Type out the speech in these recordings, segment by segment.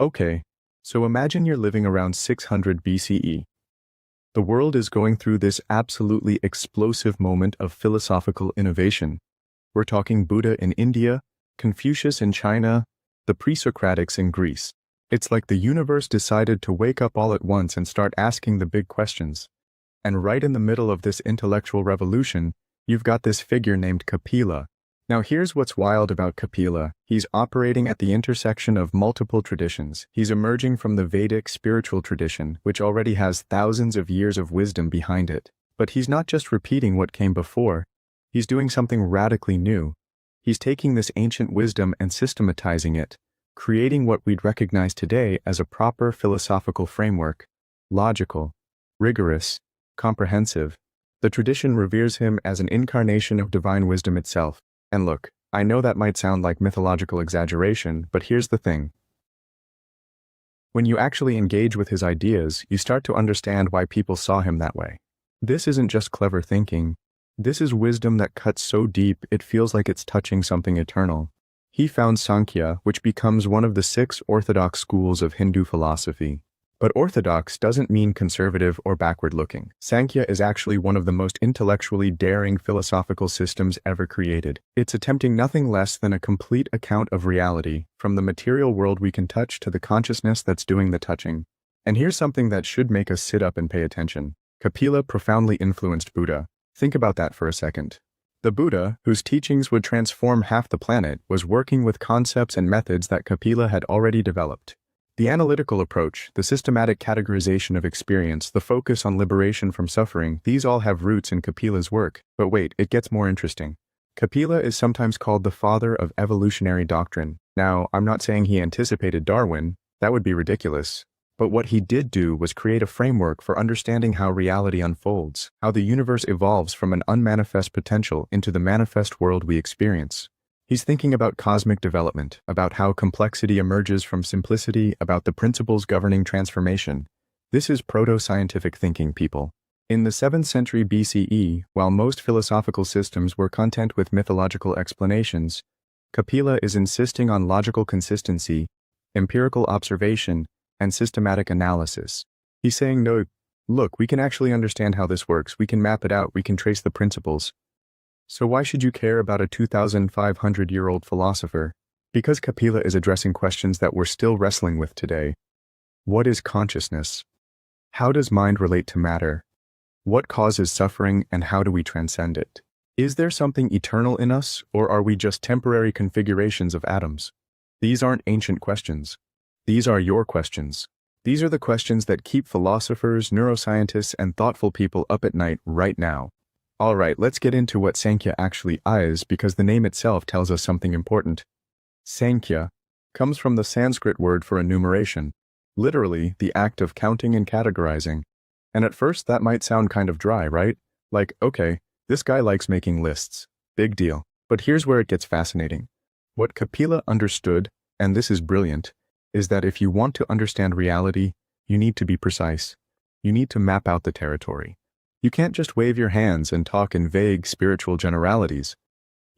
Okay, so imagine you're living around 600 BCE. The world is going through this absolutely explosive moment of philosophical innovation. We're talking Buddha in India, Confucius in China, the pre-Socratics in Greece. It's like the universe decided to wake up all at once and start asking the big questions. And right in the middle of this intellectual revolution, you've got this figure named Kapila. Now here's what's wild about Kapila. He's operating at the intersection of multiple traditions. He's emerging from the Vedic spiritual tradition, which already has thousands of years of wisdom behind it. But he's not just repeating what came before. He's doing something radically new. He's taking this ancient wisdom and systematizing it, creating what we'd recognize today as a proper philosophical framework. Logical, rigorous, comprehensive. The tradition reveres him as an incarnation of divine wisdom itself. And look, I know that might sound like mythological exaggeration, but here's the thing. When you actually engage with his ideas, you start to understand why people saw him that way. This isn't just clever thinking. This is wisdom that cuts so deep it feels like it's touching something eternal. He found Sankhya, which becomes one of the 6 orthodox schools of Hindu philosophy. But orthodox doesn't mean conservative or backward-looking. Sankhya is actually one of the most intellectually daring philosophical systems ever created. It's attempting nothing less than a complete account of reality, from the material world we can touch to the consciousness that's doing the touching. And here's something that should make us sit up and pay attention. Kapila profoundly influenced Buddha. Think about that for a second. The Buddha, whose teachings would transform half the planet, was working with concepts and methods that Kapila had already developed. The analytical approach, the systematic categorization of experience, the focus on liberation from suffering, these all have roots in Kapila's work. But wait, it gets more interesting. Kapila is sometimes called the father of evolutionary doctrine. Now, I'm not saying he anticipated Darwin, that would be ridiculous. But what he did do was create a framework for understanding how reality unfolds, how the universe evolves from an unmanifest potential into the manifest world we experience. He's thinking about cosmic development, about how complexity emerges from simplicity, about the principles governing transformation. This is proto-scientific thinking, people. In the 7th century BCE, while most philosophical systems were content with mythological explanations, Kapila is insisting on logical consistency, empirical observation, and systematic analysis. He's saying, no, look, we can actually understand how this works, we can map it out, we can trace the principles. So why should you care about a 2,500-year-old philosopher? Because Kapila is addressing questions that we're still wrestling with today. What is consciousness? How does mind relate to matter? What causes suffering and how do we transcend it? Is there something eternal in us, or are we just temporary configurations of atoms? These aren't ancient questions. These are your questions. These are the questions that keep philosophers, neuroscientists, and thoughtful people up at night right now. Alright, let's get into what Sankhya actually is, because the name itself tells us something important. Sankhya comes from the Sanskrit word for enumeration, literally the act of counting and categorizing. And at first that might sound kind of dry, right? Like, okay, this guy likes making lists. Big deal. But here's where it gets fascinating. What Kapila understood, and this is brilliant, is that if you want to understand reality, you need to be precise. You need to map out the territory. You can't just wave your hands and talk in vague spiritual generalities.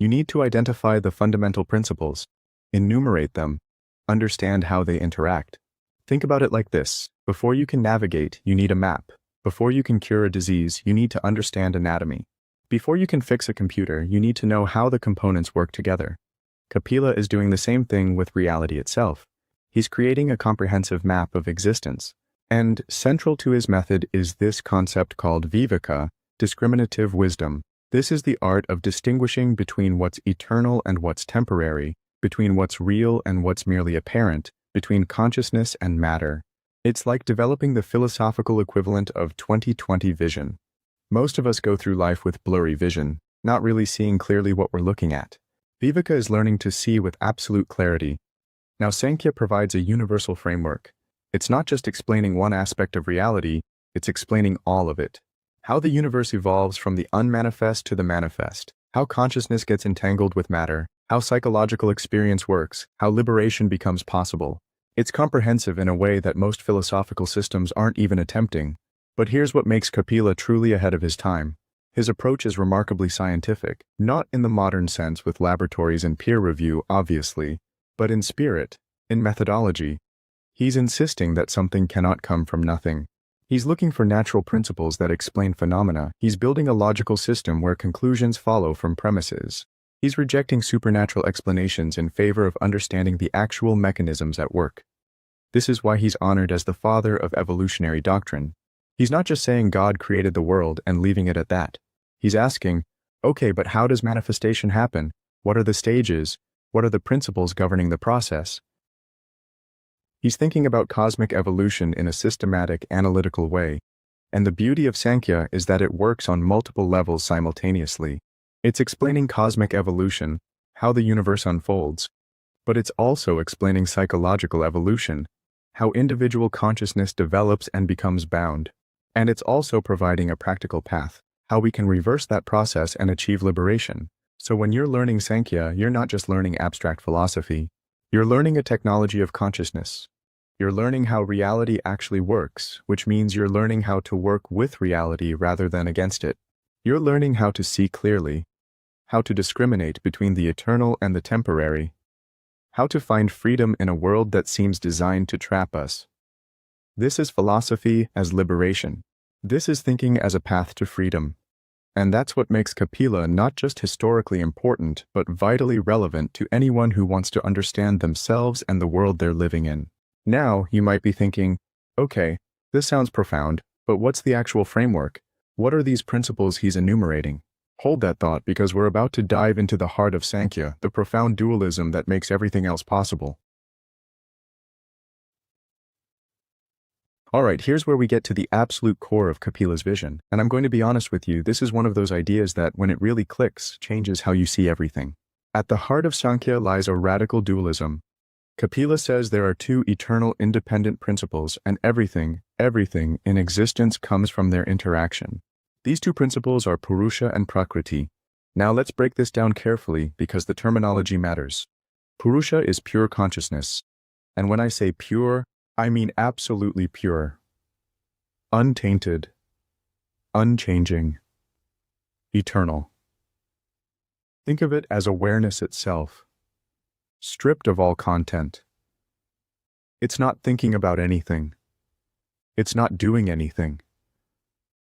You need to identify the fundamental principles, enumerate them, understand how they interact. Think about it like this. Before you can navigate, you need a map. Before you can cure a disease, you need to understand anatomy. Before you can fix a computer, you need to know how the components work together. Kapila is doing the same thing with reality itself. He's creating a comprehensive map of existence. And central to his method is this concept called viveka, discriminative wisdom. This is the art of distinguishing between what's eternal and what's temporary, between what's real and what's merely apparent, between consciousness and matter. It's like developing the philosophical equivalent of 20/20 vision. Most of us go through life with blurry vision, not really seeing clearly what we're looking at. Viveka is learning to see with absolute clarity. Now Sankhya provides a universal framework. It's not just explaining one aspect of reality, it's explaining all of it. How the universe evolves from the unmanifest to the manifest. How consciousness gets entangled with matter. How psychological experience works. How liberation becomes possible. It's comprehensive in a way that most philosophical systems aren't even attempting. But here's what makes Kapila truly ahead of his time. His approach is remarkably scientific, not in the modern sense with laboratories and peer review, obviously, but in spirit, in methodology. He's insisting that something cannot come from nothing. He's looking for natural principles that explain phenomena. He's building a logical system where conclusions follow from premises. He's rejecting supernatural explanations in favor of understanding the actual mechanisms at work. This is why he's honored as the father of evolutionary doctrine. He's not just saying God created the world and leaving it at that. He's asking, okay, but how does manifestation happen? What are the stages? What are the principles governing the process? He's thinking about cosmic evolution in a systematic, analytical way. And the beauty of Sankhya is that it works on multiple levels simultaneously. It's explaining cosmic evolution, how the universe unfolds, but it's also explaining psychological evolution, how individual consciousness develops and becomes bound. And it's also providing a practical path, how we can reverse that process and achieve liberation. So when you're learning Sankhya, you're not just learning abstract philosophy. You're learning a technology of consciousness. You're learning how reality actually works, which means you're learning how to work with reality rather than against it. You're learning how to see clearly, how to discriminate between the eternal and the temporary, how to find freedom in a world that seems designed to trap us. This is philosophy as liberation. This is thinking as a path to freedom. And that's what makes Kapila not just historically important, but vitally relevant to anyone who wants to understand themselves and the world they're living in. Now, you might be thinking, okay, this sounds profound, but what's the actual framework? What are these principles he's enumerating? Hold that thought, because we're about to dive into the heart of Sankhya, the profound dualism that makes everything else possible. Alright, here's where we get to the absolute core of Kapila's vision, and I'm going to be honest with you, this is one of those ideas that, when it really clicks, changes how you see everything. At the heart of Sankhya lies a radical dualism. Kapila says there are two eternal independent principles, and everything in existence comes from their interaction. These two principles are Purusha and Prakriti. Now let's break this down carefully because the terminology matters. Purusha is pure consciousness. And when I say pure, I mean absolutely pure. Untainted. Unchanging. Eternal. Think of it as awareness itself. Stripped of all content. It's not thinking about anything. It's not doing anything.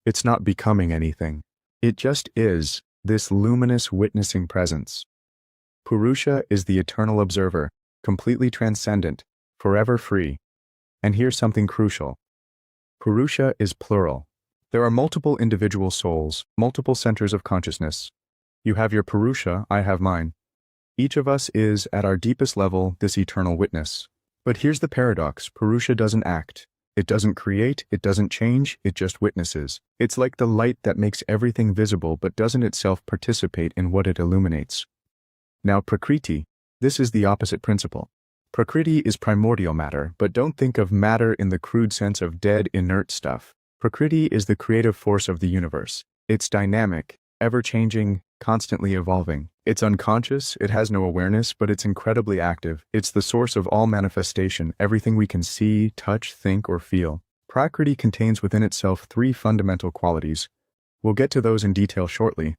It's not becoming anything. It just is, this luminous witnessing presence. Purusha is the eternal observer, completely transcendent, forever free. And here's something crucial. Purusha is plural. There are multiple individual souls, multiple centers of consciousness. You have your Purusha, I have mine. Each of us is, at our deepest level, this eternal witness. But here's the paradox, Purusha doesn't act. It doesn't create, it doesn't change, it just witnesses. It's like the light that makes everything visible but doesn't itself participate in what it illuminates. Now Prakriti, this is the opposite principle. Prakriti is primordial matter, but don't think of matter in the crude sense of dead, inert stuff. Prakriti is the creative force of the universe. It's dynamic, ever-changing, constantly evolving. It's unconscious, it has no awareness, but it's incredibly active. It's the source of all manifestation, everything we can see, touch, think, or feel. Prakriti contains within itself three fundamental qualities. We'll get to those in detail shortly.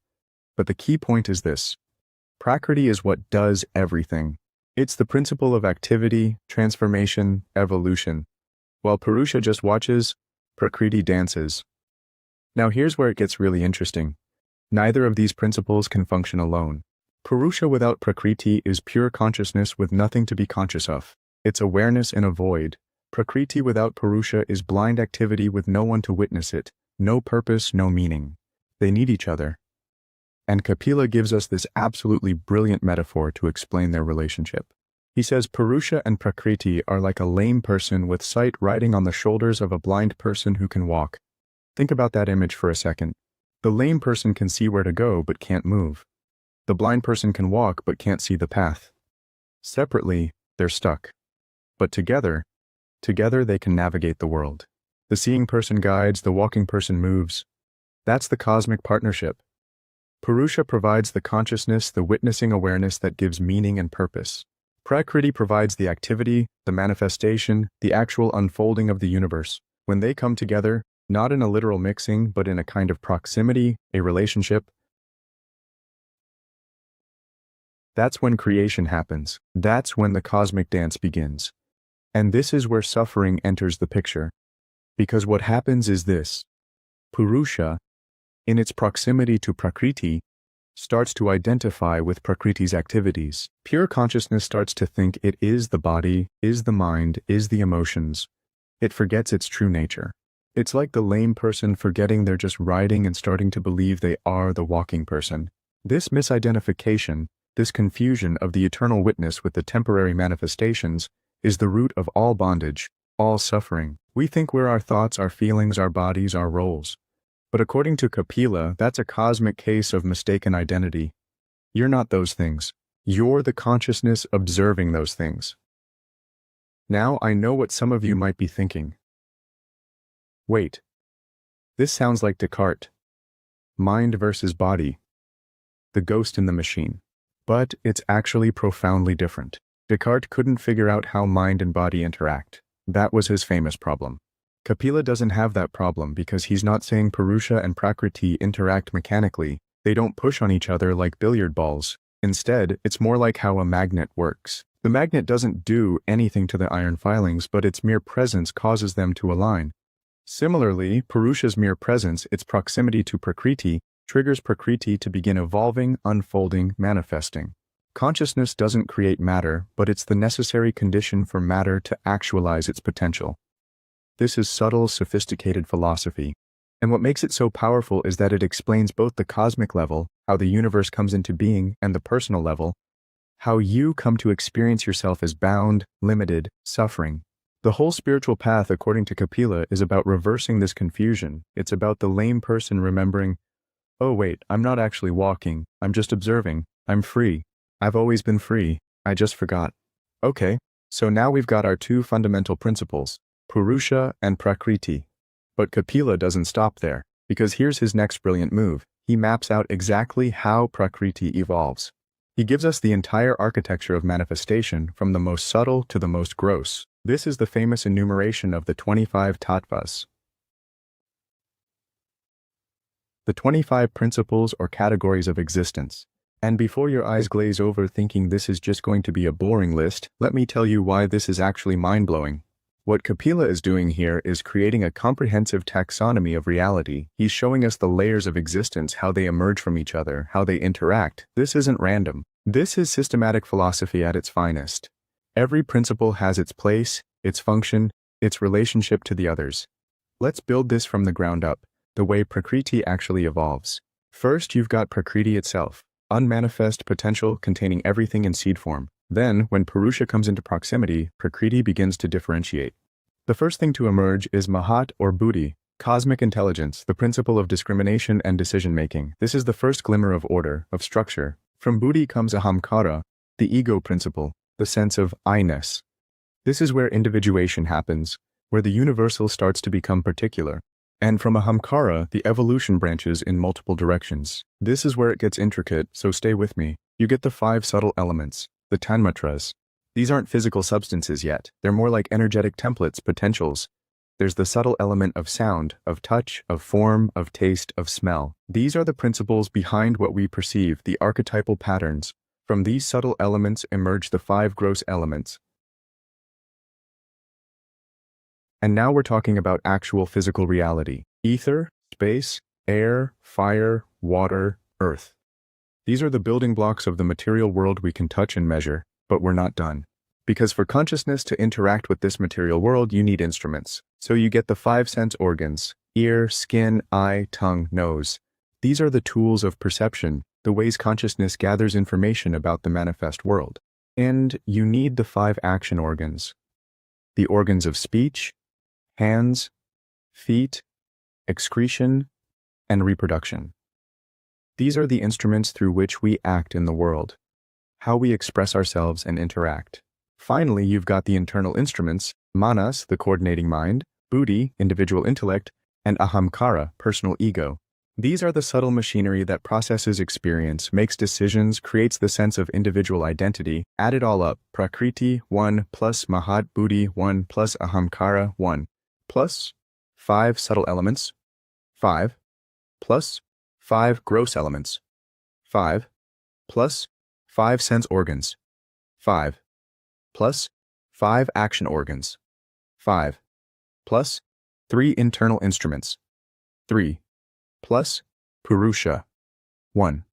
But the key point is this. Prakriti is what does everything. It's the principle of activity, transformation, evolution. While Purusha just watches, Prakriti dances. Now here's where it gets really interesting. Neither of these principles can function alone. Purusha without Prakriti is pure consciousness with nothing to be conscious of. It's awareness in a void. Prakriti without Purusha is blind activity with no one to witness it, no purpose, no meaning. They need each other. And Kapila gives us this absolutely brilliant metaphor to explain their relationship. He says Purusha and Prakriti are like a lame person with sight riding on the shoulders of a blind person who can walk. Think about that image for a second. The lame person can see where to go but can't move. The blind person can walk but can't see the path. Separately, they're stuck. But together they can navigate the world. The seeing person guides, the walking person moves. That's the cosmic partnership. Purusha provides the consciousness, the witnessing awareness that gives meaning and purpose. Prakriti provides the activity, the manifestation, the actual unfolding of the universe. When they come together, not in a literal mixing, but in a kind of proximity, a relationship, that's when creation happens. That's when the cosmic dance begins. And this is where suffering enters the picture. Because what happens is this: Purusha, in its proximity to Prakriti, starts to identify with Prakriti's activities. Pure consciousness starts to think it is the body, is the mind, is the emotions. It forgets its true nature. It's like the lame person forgetting they're just riding and starting to believe they are the walking person. This misidentification, this confusion of the eternal witness with the temporary manifestations, is the root of all bondage, all suffering. We think we're our thoughts, our feelings, our bodies, our roles. But according to Kapila, that's a cosmic case of mistaken identity. You're not those things. You're the consciousness observing those things. Now I know what some of you might be thinking. Wait. This sounds like Descartes. Mind versus body. The ghost in the machine. But it's actually profoundly different. Descartes couldn't figure out how mind and body interact. That was his famous problem. Kapila doesn't have that problem because he's not saying Purusha and Prakriti interact mechanically. They don't push on each other like billiard balls. Instead, it's more like how a magnet works. The magnet doesn't do anything to the iron filings, but its mere presence causes them to align. Similarly, Purusha's mere presence, its proximity to Prakriti, triggers Prakriti to begin evolving, unfolding, manifesting. Consciousness doesn't create matter, but it's the necessary condition for matter to actualize its potential. This is subtle, sophisticated philosophy. And what makes it so powerful is that it explains both the cosmic level, how the universe comes into being, and the personal level, how you come to experience yourself as bound, limited, suffering. The whole spiritual path, according to Kapila, is about reversing this confusion. It's about the lame person remembering, oh wait, I'm not actually walking, I'm just observing, I'm free. I've always been free, I just forgot. Okay, so now we've got our two fundamental principles, Purusha and Prakriti. But Kapila doesn't stop there, because here's his next brilliant move. He maps out exactly how Prakriti evolves. He gives us the entire architecture of manifestation from the most subtle to the most gross. This is the famous enumeration of the 25 Tattvas. The 25 principles or categories of existence. And before your eyes glaze over thinking this is just going to be a boring list, let me tell you why this is actually mind-blowing. What Kapila is doing here is creating a comprehensive taxonomy of reality. He's showing us the layers of existence, how they emerge from each other, how they interact. This isn't random. This is systematic philosophy at its finest. Every principle has its place, its function, its relationship to the others. Let's build this from the ground up, the way Prakriti actually evolves. First, you've got Prakriti itself, unmanifest potential containing everything in seed form. Then, when Purusha comes into proximity, Prakriti begins to differentiate. The first thing to emerge is Mahat or Buddhi, cosmic intelligence, the principle of discrimination and decision-making. This is the first glimmer of order, of structure. From Buddhi comes Ahamkara, the ego principle, the sense of I-ness. This is where individuation happens, where the universal starts to become particular. And from Ahamkara, the evolution branches in multiple directions. This is where it gets intricate, so stay with me. You get the 5 subtle elements, the tanmatras. These aren't physical substances yet. They're more like energetic templates, potentials. There's the subtle element of sound, of touch, of form, of taste, of smell. These are the principles behind what we perceive, the archetypal patterns. From these subtle elements emerge the 5 gross elements. And now we're talking about actual physical reality. Ether, space, air, fire, water, earth. These are the building blocks of the material world we can touch and measure, but we're not done. Because for consciousness to interact with this material world, you need instruments. So you get the 5 sense organs: ear, skin, eye, tongue, nose. These are the tools of perception, the ways consciousness gathers information about the manifest world. And you need the 5 action organs. The organs of speech, hands, feet, excretion, and reproduction. These are the instruments through which we act in the world, how we express ourselves and interact. Finally, you've got the internal instruments, manas, the coordinating mind, buddhi, individual intellect, and ahamkara, personal ego. These are the subtle machinery that processes experience, makes decisions, creates the sense of individual identity. Add it all up, Prakriti 1 plus Mahat Buddhi 1 plus Ahamkara 1 plus 5 subtle elements, 5 plus 5 gross elements, 5 plus 5 sense organs, 5 plus 5 action organs. 5 plus 3 internal instruments. 3 plus Purusha. 1.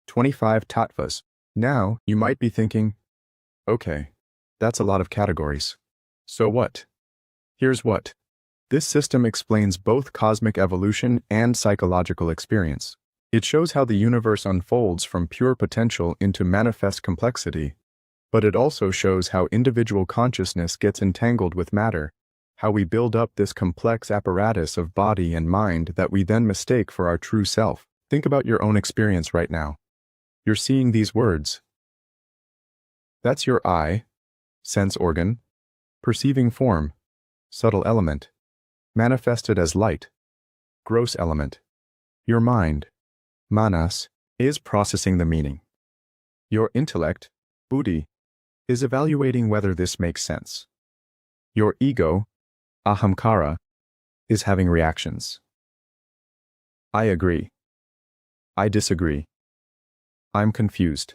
25 Tattvas. Now, you might be thinking, okay, that's a lot of categories. So what? Here's what. This system explains both cosmic evolution and psychological experience. It shows how the universe unfolds from pure potential into manifest complexity. But it also shows how individual consciousness gets entangled with matter, how we build up this complex apparatus of body and mind that we then mistake for our true self. Think about your own experience right now. You're seeing these words. That's your eye, sense organ, perceiving form, subtle element, manifested as light, gross element. Your mind, manas, is processing the meaning. Your intellect, buddhi, is evaluating whether this makes sense. Your ego, ahamkara, is having reactions. I agree. I disagree. I'm confused.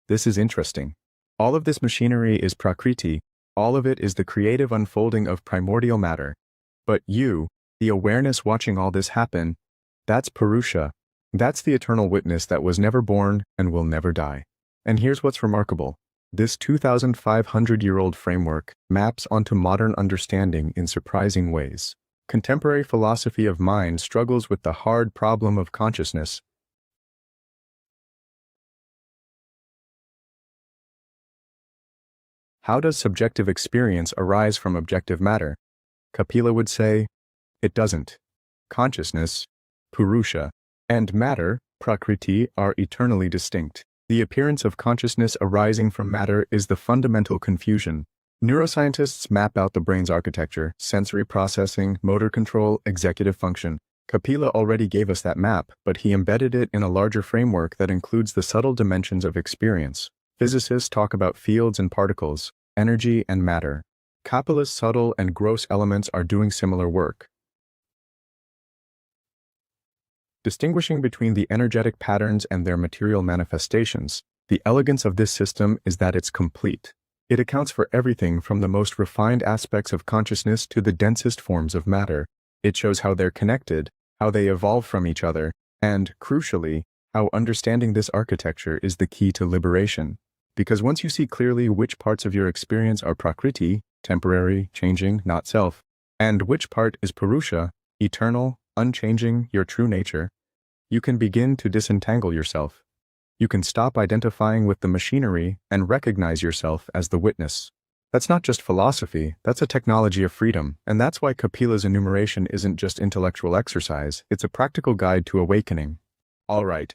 This is interesting. All of this machinery is Prakriti, all of it is the creative unfolding of primordial matter. But you, the awareness watching all this happen, that's Purusha. That's the eternal witness that was never born and will never die. And here's what's remarkable. This 2,500-year-old framework maps onto modern understanding in surprising ways. Contemporary philosophy of mind struggles with the hard problem of consciousness. How does subjective experience arise from objective matter? Kapila would say, it doesn't. Consciousness, Purusha, and matter, Prakriti, are eternally distinct. The appearance of consciousness arising from matter is the fundamental confusion. Neuroscientists map out the brain's architecture, sensory processing, motor control, executive function. Kapila already gave us that map, but he embedded it in a larger framework that includes the subtle dimensions of experience. Physicists talk about fields and particles, energy and matter. Kapila's subtle and gross elements are doing similar work. Distinguishing between the energetic patterns and their material manifestations, the elegance of this system is that it's complete. It accounts for everything from the most refined aspects of consciousness to the densest forms of matter. It shows how they're connected, how they evolve from each other, and, crucially, how understanding this architecture is the key to liberation. Because once you see clearly which parts of your experience are Prakriti, temporary, changing, not self, and which part is Purusha, eternal, unchanging, your true nature, you can begin to disentangle yourself. You can stop identifying with the machinery and recognize yourself as the witness. That's not just philosophy, that's a technology of freedom, and that's why Kapila's enumeration isn't just intellectual exercise, it's a practical guide to awakening. Alright,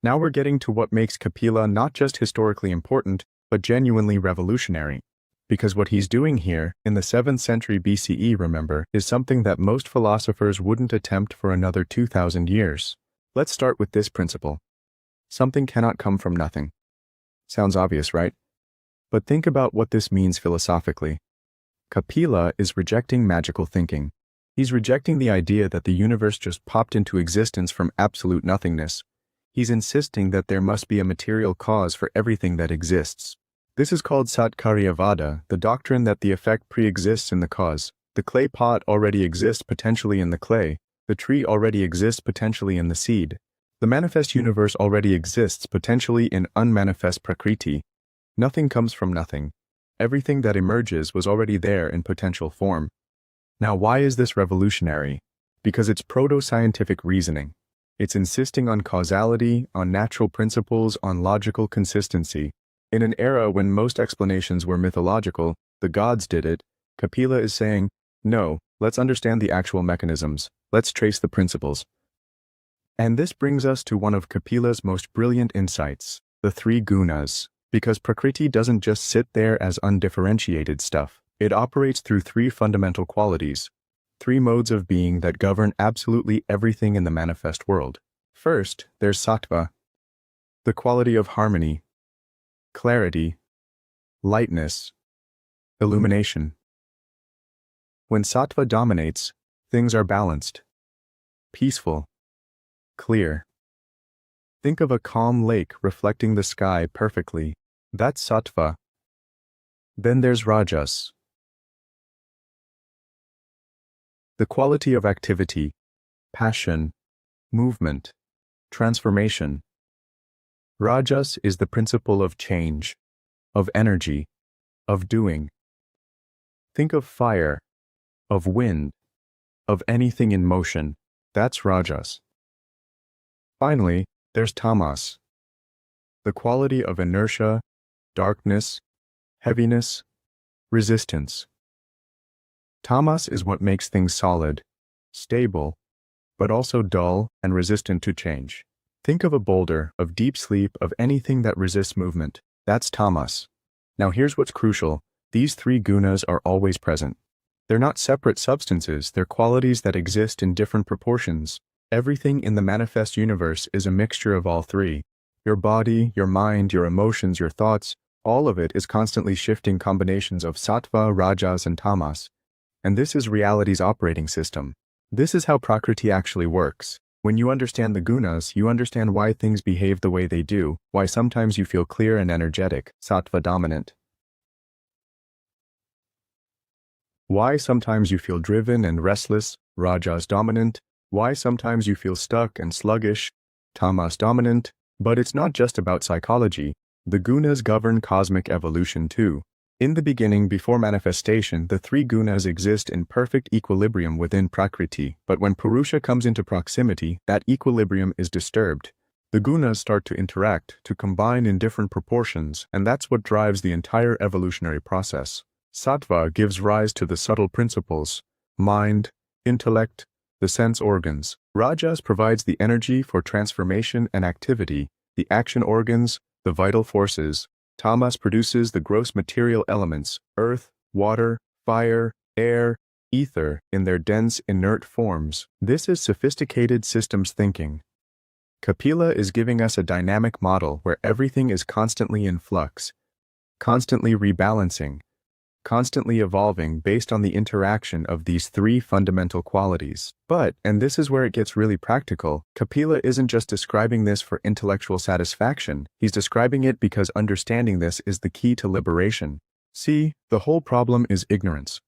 now we're getting to what makes Kapila not just historically important, but genuinely revolutionary. Because what he's doing here, in the 7th century BCE, remember, is something that most philosophers wouldn't attempt for another 2,000 years. Let's start with this principle. Something cannot come from nothing. Sounds obvious, right? But think about what this means philosophically. Kapila is rejecting magical thinking. He's rejecting the idea that the universe just popped into existence from absolute nothingness. He's insisting that there must be a material cause for everything that exists. This is called Satkaryavada, the doctrine that the effect pre-exists in the cause. The clay pot already exists potentially in the clay. The tree already exists potentially in the seed. The manifest universe already exists potentially in unmanifest Prakriti. Nothing comes from nothing. Everything that emerges was already there in potential form. Now, why is this revolutionary? Because it's proto-scientific reasoning. It's insisting on causality, on natural principles, on logical consistency. In an era when most explanations were mythological, the gods did it, Kapila is saying, no, let's understand the actual mechanisms. Let's trace the principles. And this brings us to one of Kapila's most brilliant insights, the 3 Gunas. Because Prakriti doesn't just sit there as undifferentiated stuff. It operates through 3 fundamental qualities, 3 modes of being that govern absolutely everything in the manifest world. First, there's Sattva, the quality of harmony, clarity, lightness, illumination. When Sattva dominates, things are balanced, peaceful, clear. Think of a calm lake reflecting the sky perfectly. That's Sattva. Then there's Rajas, the quality of activity, passion, movement, transformation. Rajas is the principle of change, of energy, of doing. Think of fire, of wind, of anything in motion. That's Rajas. Finally, there's Tamas, the quality of inertia, darkness, heaviness, resistance. Tamas is what makes things solid, stable, but also dull and resistant to change. Think of a boulder, of deep sleep, of anything that resists movement. That's Tamas. Now here's what's crucial. These three gunas are always present. They're not separate substances, they're qualities that exist in different proportions. Everything in the manifest universe is a mixture of all three. Your body, your mind, your emotions, your thoughts, all of it is constantly shifting combinations of Sattva, Rajas, and Tamas. And this is reality's operating system. This is how Prakriti actually works. When you understand the gunas, you understand why things behave the way they do, why sometimes you feel clear and energetic, Sattva dominant. Why sometimes you feel driven and restless, Rajas dominant. Why sometimes you feel stuck and sluggish, Tamas dominant. But it's not just about psychology. The gunas govern cosmic evolution too. In the beginning, before manifestation, the three gunas exist in perfect equilibrium within Prakriti, but when Purusha comes into proximity, that equilibrium is disturbed. The gunas start to interact, to combine in different proportions, and that's what drives the entire evolutionary process. Sattva gives rise to the subtle principles, mind, intellect, the sense organs. Rajas provides the energy for transformation and activity, the action organs, the vital forces. Tamas produces the gross material elements, earth, water, fire, air, ether, in their dense, inert forms. This is sophisticated systems thinking. Kapila is giving us a dynamic model where everything is constantly in flux, constantly rebalancing, constantly evolving based on the interaction of these three fundamental qualities. But, and this is where it gets really practical, Kapila isn't just describing this for intellectual satisfaction, he's describing it because understanding this is the key to liberation. See, the whole problem is ignorance.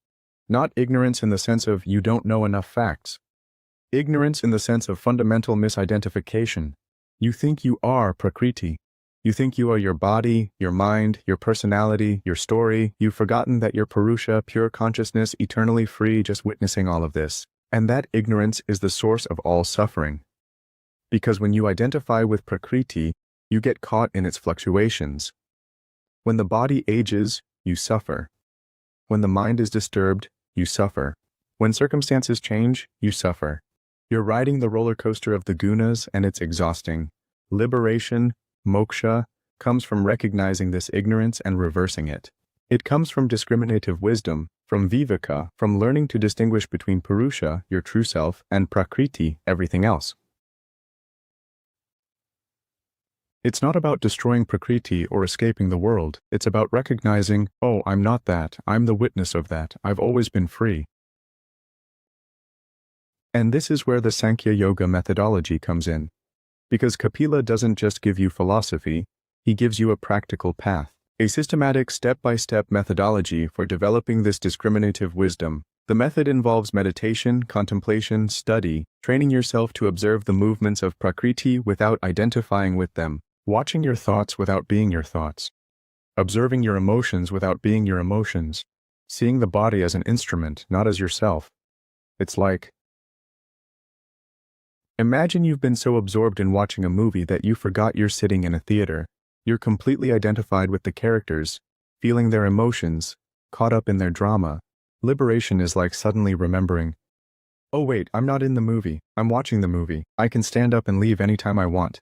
Not ignorance in the sense of you don't know enough facts. Ignorance in the sense of fundamental misidentification. You think you are Prakriti. You think you are your body, your mind, your personality, your story. You've forgotten that you're Purusha, pure consciousness, eternally free, just witnessing all of this. And that ignorance is the source of all suffering. Because when you identify with Prakriti, you get caught in its fluctuations. When the body ages, you suffer. When the mind is disturbed, you suffer. When circumstances change, you suffer. You're riding the roller coaster of the gunas and it's exhausting. Liberation, moksha, comes from recognizing this ignorance and reversing it. It comes from discriminative wisdom, from viveka, from learning to distinguish between Purusha, your true self, and Prakriti, everything else. It's not about destroying Prakriti or escaping the world. It's about recognizing, oh, I'm not that, I'm the witness of that, I've always been free. And this is where the Sankhya Yoga methodology comes in. Because Kapila doesn't just give you philosophy, he gives you a practical path, a systematic step-by-step methodology for developing this discriminative wisdom. The method involves meditation, contemplation, study, training yourself to observe the movements of Prakriti without identifying with them, watching your thoughts without being your thoughts, observing your emotions without being your emotions, seeing the body as an instrument, not as yourself. It's like, imagine you've been so absorbed in watching a movie that you forgot you're sitting in a theater. You're completely identified with the characters, feeling their emotions, caught up in their drama. Liberation is like suddenly remembering, oh wait, I'm not in the movie, I'm watching the movie. I can stand up and leave anytime I want.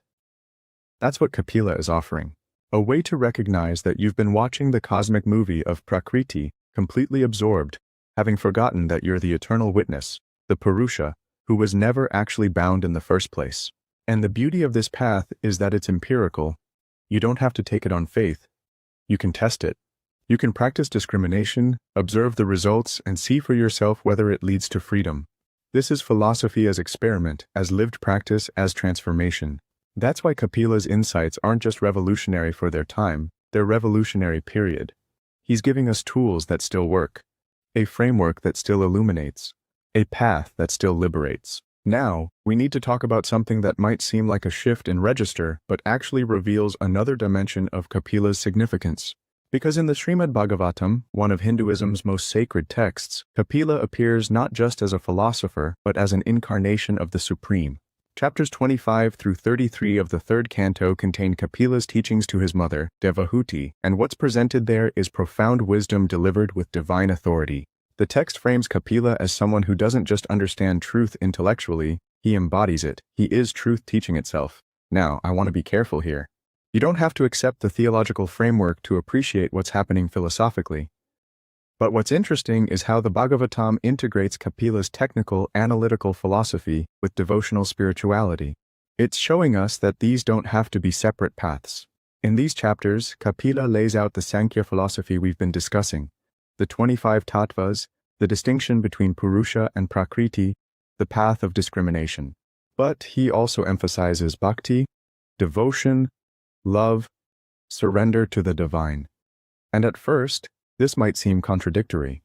That's what Kapila is offering. A way to recognize that you've been watching the cosmic movie of Prakriti, completely absorbed, having forgotten that you're the eternal witness, the Purusha, who was never actually bound in the first place. And the beauty of this path is that it's empirical. You don't have to take it on faith. You can test it. You can practice discrimination, observe the results, and see for yourself whether it leads to freedom. This is philosophy as experiment, as lived practice, as transformation. That's why Kapila's insights aren't just revolutionary for their time, they're revolutionary, period. He's giving us tools that still work, a framework that still illuminates, a path that still liberates. Now, we need to talk about something that might seem like a shift in register, but actually reveals another dimension of Kapila's significance. Because in the Srimad Bhagavatam, one of Hinduism's most sacred texts, Kapila appears not just as a philosopher, but as an incarnation of the Supreme. Chapters 25 through 33 of the third canto contain Kapila's teachings to his mother, Devahuti, and what's presented there is profound wisdom delivered with divine authority. The text frames Kapila as someone who doesn't just understand truth intellectually, he embodies it. He is truth teaching itself. Now, I want to be careful here. You don't have to accept the theological framework to appreciate what's happening philosophically. But what's interesting is how the Bhagavatam integrates Kapila's technical, analytical philosophy with devotional spirituality. It's showing us that these don't have to be separate paths. In these chapters, Kapila lays out the Sankhya philosophy we've been discussing, the 25 Tattvas, the distinction between Purusha and Prakriti, the path of discrimination. But he also emphasizes bhakti, devotion, love, surrender to the divine. And at first, this might seem contradictory.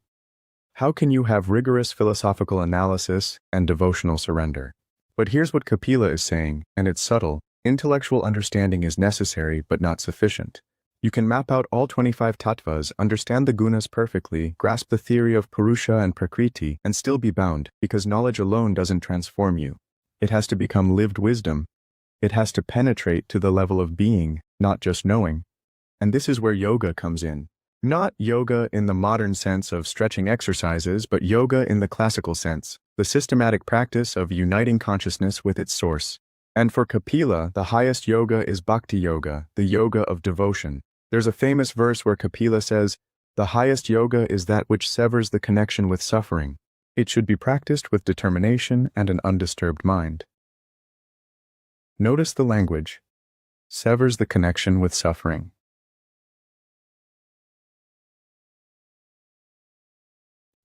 How can you have rigorous philosophical analysis and devotional surrender? But here's what Kapila is saying, and it's subtle. Intellectual understanding is necessary but not sufficient. You can map out all 25 tattvas, understand the gunas perfectly, grasp the theory of Purusha and Prakriti, and still be bound, because knowledge alone doesn't transform you. It has to become lived wisdom. It has to penetrate to the level of being, not just knowing. And this is where yoga comes in. Not yoga in the modern sense of stretching exercises, but yoga in the classical sense, the systematic practice of uniting consciousness with its source. And for Kapila, the highest yoga is bhakti yoga, the yoga of devotion. There's a famous verse where Kapila says, "The highest yoga is that which severs the connection with suffering. It should be practiced with determination and an undisturbed mind." Notice the language. Severs the connection with suffering.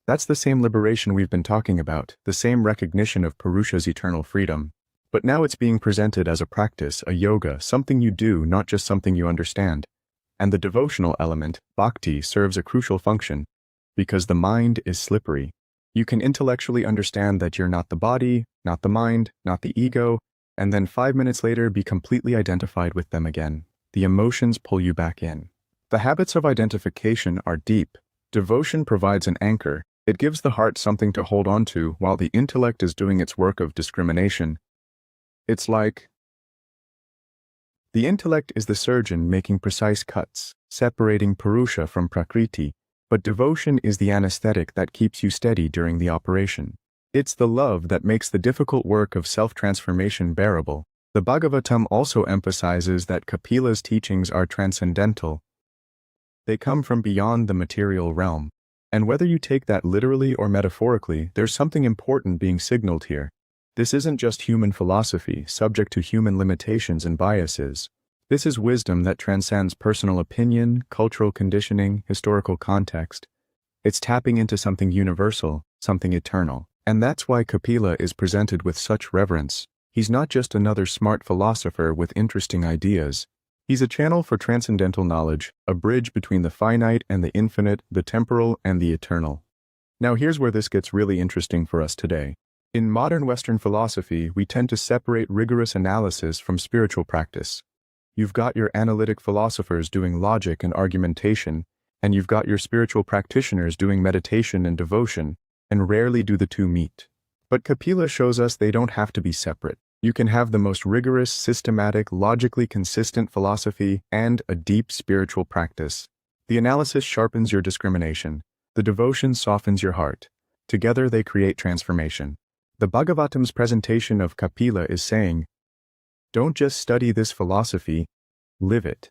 That's the same liberation we've been talking about, the same recognition of Purusha's eternal freedom. But now it's being presented as a practice, a yoga, something you do, not just something you understand. And the devotional element, bhakti, serves a crucial function, because the mind is slippery. You can intellectually understand that you're not the body, not the mind, not the ego, and then 5 minutes later be completely identified with them again. The emotions pull you back in. The habits of identification are deep. Devotion provides an anchor. It gives the heart something to hold on to while the intellect is doing its work of discrimination. It's like the intellect is the surgeon making precise cuts, separating Purusha from Prakriti, but devotion is the anesthetic that keeps you steady during the operation. It's the love that makes the difficult work of self-transformation bearable. The Bhagavatam also emphasizes that Kapila's teachings are transcendental. They come from beyond the material realm. And whether you take that literally or metaphorically, there's something important being signaled here. This isn't just human philosophy, subject to human limitations and biases. This is wisdom that transcends personal opinion, cultural conditioning, historical context. It's tapping into something universal, something eternal. And that's why Kapila is presented with such reverence. He's not just another smart philosopher with interesting ideas. He's a channel for transcendental knowledge, a bridge between the finite and the infinite, the temporal and the eternal. Now here's where this gets really interesting for us today. In modern Western philosophy, we tend to separate rigorous analysis from spiritual practice. You've got your analytic philosophers doing logic and argumentation, and you've got your spiritual practitioners doing meditation and devotion, and rarely do the two meet. But Kapila shows us they don't have to be separate. You can have the most rigorous, systematic, logically consistent philosophy and a deep spiritual practice. The analysis sharpens your discrimination. The devotion softens your heart. Together they create transformation. The Bhagavatam's presentation of Kapila is saying, don't just study this philosophy, live it.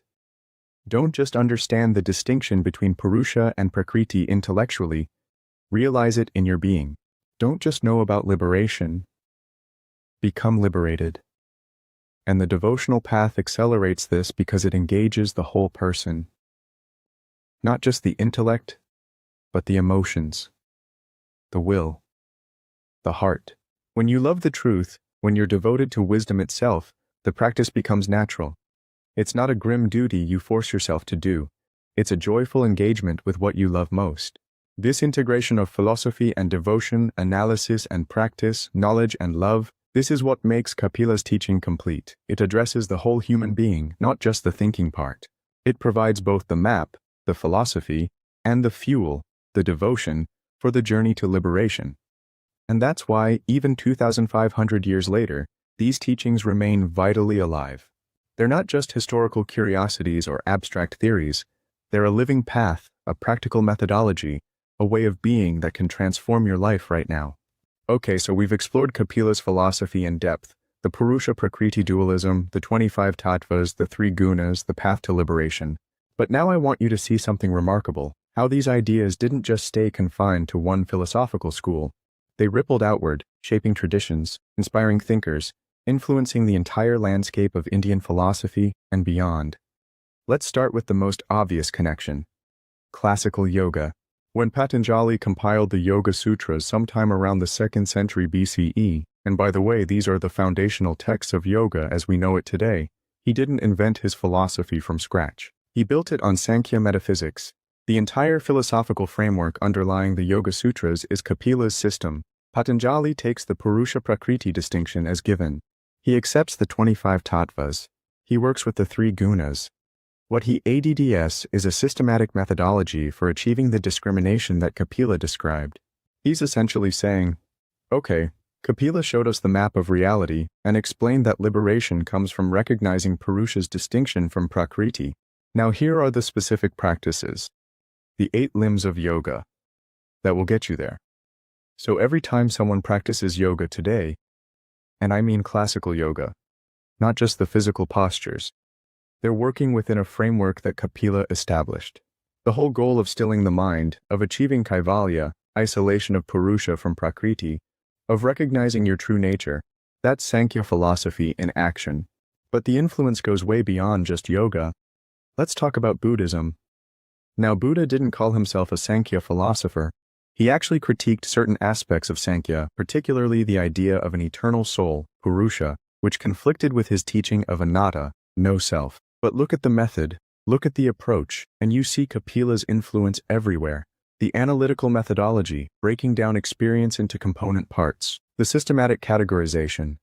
Don't just understand the distinction between Purusha and Prakriti intellectually, realize it in your being. Don't just know about liberation, become liberated. And the devotional path accelerates this because it engages the whole person. Not just the intellect, but the emotions, the will, the heart. When you love the truth, when you're devoted to wisdom itself, the practice becomes natural. It's not a grim duty you force yourself to do. It's a joyful engagement with what you love most. This integration of philosophy and devotion, analysis and practice, knowledge and love, this is what makes Kapila's teaching complete. It addresses the whole human being, not just the thinking part. It provides both the map, the philosophy, and the fuel, the devotion, for the journey to liberation. And that's why, even 2,500 years later, these teachings remain vitally alive. They're not just historical curiosities or abstract theories. They're a living path, a practical methodology, a way of being that can transform your life right now. Okay, so we've explored Kapila's philosophy in depth, the Purusha Prakriti dualism, the 25 Tattvas, the 3 Gunas, the path to liberation. But now I want you to see something remarkable, how these ideas didn't just stay confined to one philosophical school. They rippled outward, shaping traditions, inspiring thinkers, influencing the entire landscape of Indian philosophy and beyond. Let's start with the most obvious connection: classical yoga. When Patanjali compiled the Yoga Sutras sometime around the 2nd century BCE, and by the way, these are the foundational texts of yoga as we know it today, he didn't invent his philosophy from scratch. He built it on Sankhya metaphysics. The entire philosophical framework underlying the Yoga Sutras is Kapila's system. Patanjali takes the Purusha Prakriti distinction as given. He accepts the 25 Tattvas. He works with the 3 Gunas. What he adds is a systematic methodology for achieving the discrimination that Kapila described. He's essentially saying, okay, Kapila showed us the map of reality and explained that liberation comes from recognizing Purusha's distinction from Prakriti. Now here are the specific practices, the 8 limbs of yoga, that will get you there. So every time someone practices yoga today, and I mean classical yoga, not just the physical postures, they're working within a framework that Kapila established. The whole goal of stilling the mind, of achieving kaivalya, isolation of Purusha from Prakriti, of recognizing your true nature, that's Sankhya philosophy in action. But the influence goes way beyond just yoga. Let's talk about Buddhism. Now, Buddha didn't call himself a Sankhya philosopher. He actually critiqued certain aspects of Sankhya, particularly the idea of an eternal soul, Purusha, which conflicted with his teaching of anatta, no self. But look at the method, look at the approach, and you see Kapila's influence everywhere. The analytical methodology, breaking down experience into component parts. The systematic categorization.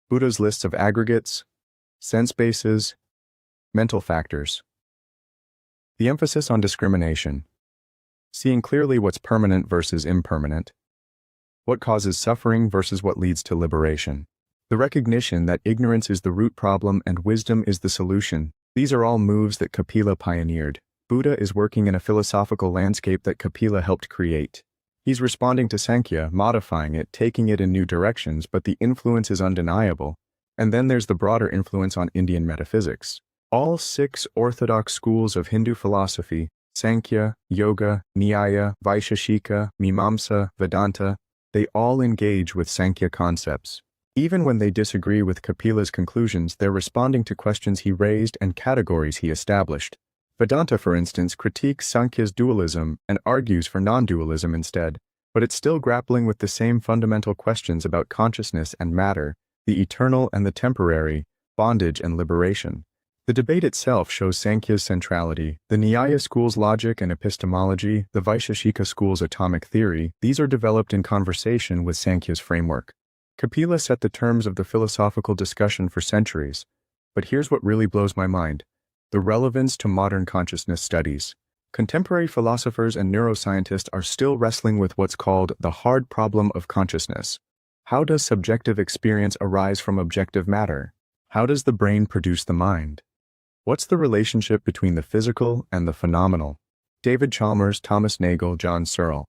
Buddha's lists of aggregates, sense bases, mental factors. The emphasis on discrimination. Seeing clearly what's permanent versus impermanent. What causes suffering versus what leads to liberation. The recognition that ignorance is the root problem and wisdom is the solution. These are all moves that Kapila pioneered. Buddha is working in a philosophical landscape that Kapila helped create. He's responding to Sankhya, modifying it, taking it in new directions, but the influence is undeniable. And then there's the broader influence on Indian metaphysics. All 6 orthodox schools of Hindu philosophy, Sankhya, Yoga, Nyaya, Vaisheshika, Mimamsa, Vedanta, they all engage with Sankhya concepts. Even when they disagree with Kapila's conclusions, they're responding to questions he raised and categories he established. Vedanta, for instance, critiques Sankhya's dualism and argues for non-dualism instead, but it's still grappling with the same fundamental questions about consciousness and matter, the eternal and the temporary, bondage and liberation. The debate itself shows Sankhya's centrality. The Nyaya school's logic and epistemology, the Vaisheshika school's atomic theory, these are developed in conversation with Sankhya's framework. Kapila set the terms of the philosophical discussion for centuries. But here's what really blows my mind: the relevance to modern consciousness studies. Contemporary philosophers and neuroscientists are still wrestling with what's called the hard problem of consciousness. How does subjective experience arise from objective matter? How does the brain produce the mind? What's the relationship between the physical and the phenomenal? David Chalmers, Thomas Nagel, John Searle.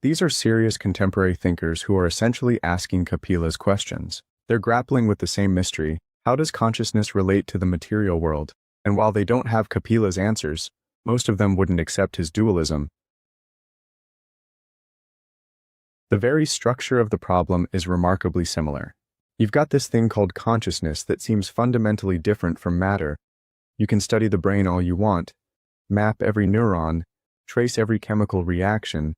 These are serious contemporary thinkers who are essentially asking Kapila's questions. They're grappling with the same mystery: how does consciousness relate to the material world? And while they don't have Kapila's answers, most of them wouldn't accept his dualism. The very structure of the problem is remarkably similar. You've got this thing called consciousness that seems fundamentally different from matter. You can study the brain all you want, map every neuron, trace every chemical reaction,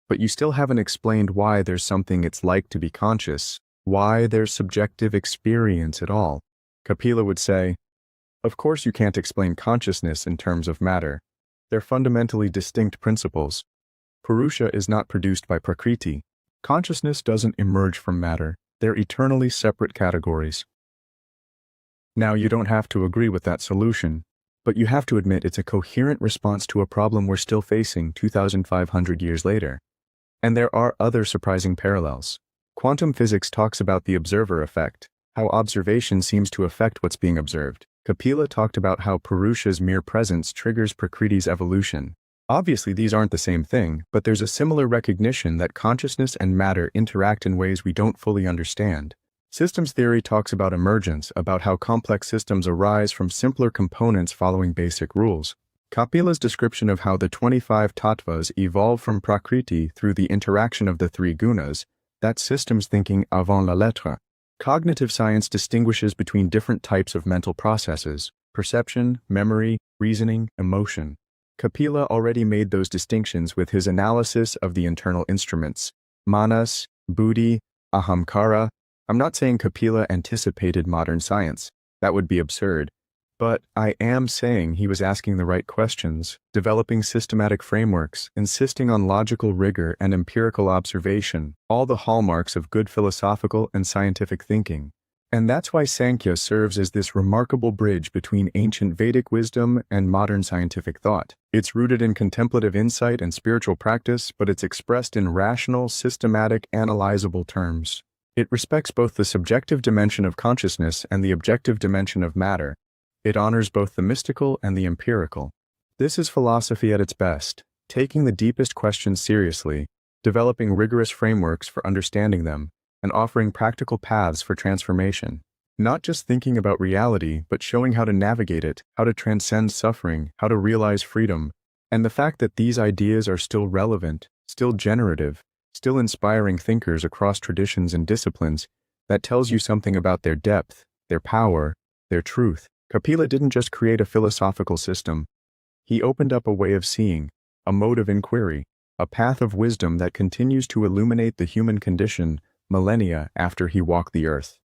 but you still haven't explained why there's something it's like to be conscious, why there's subjective experience at all. Kapila would say, Of course, you can't explain consciousness in terms of matter. They're fundamentally distinct principles. Purusha is not produced by Prakriti. Consciousness doesn't emerge from matter. They're eternally separate categories. Now, you don't have to agree with that solution, but you have to admit it's a coherent response to a problem we're still facing 2,500 years later. And there are other surprising parallels. Quantum physics talks about the observer effect, how observation seems to affect what's being observed. Kapila talked about how Purusha's mere presence triggers Prakriti's evolution. Obviously, these aren't the same thing, but there's a similar recognition that consciousness and matter interact in ways we don't fully understand. Systems theory talks about emergence, about how complex systems arise from simpler components following basic rules. Kapila's description of how the 25 Tattvas evolve from Prakriti through the interaction of the three Gunas, that's systems thinking avant la lettre. Cognitive science distinguishes between different types of mental processes: perception, memory, reasoning, emotion. Kapila already made those distinctions with his analysis of the internal instruments: manas, buddhi, ahamkara. I'm not saying Kapila anticipated modern science. That would be absurd. But I am saying he was asking the right questions, developing systematic frameworks, insisting on logical rigor and empirical observation, all the hallmarks of good philosophical and scientific thinking. And that's why Sankhya serves as this remarkable bridge between ancient Vedic wisdom and modern scientific thought. It's rooted in contemplative insight and spiritual practice, but it's expressed in rational, systematic, analyzable terms. It respects both the subjective dimension of consciousness and the objective dimension of matter. It honors both the mystical and the empirical. This is philosophy at its best, taking the deepest questions seriously, developing rigorous frameworks for understanding them, and offering practical paths for transformation. Not just thinking about reality, but showing how to navigate it, how to transcend suffering, how to realize freedom. And the fact that these ideas are still relevant, still generative, still inspiring thinkers across traditions and disciplines, that tells you something about their depth, their power, their truth. Kapila didn't just create a philosophical system. He opened up a way of seeing, a mode of inquiry, a path of wisdom that continues to illuminate the human condition millennia after he walked the earth.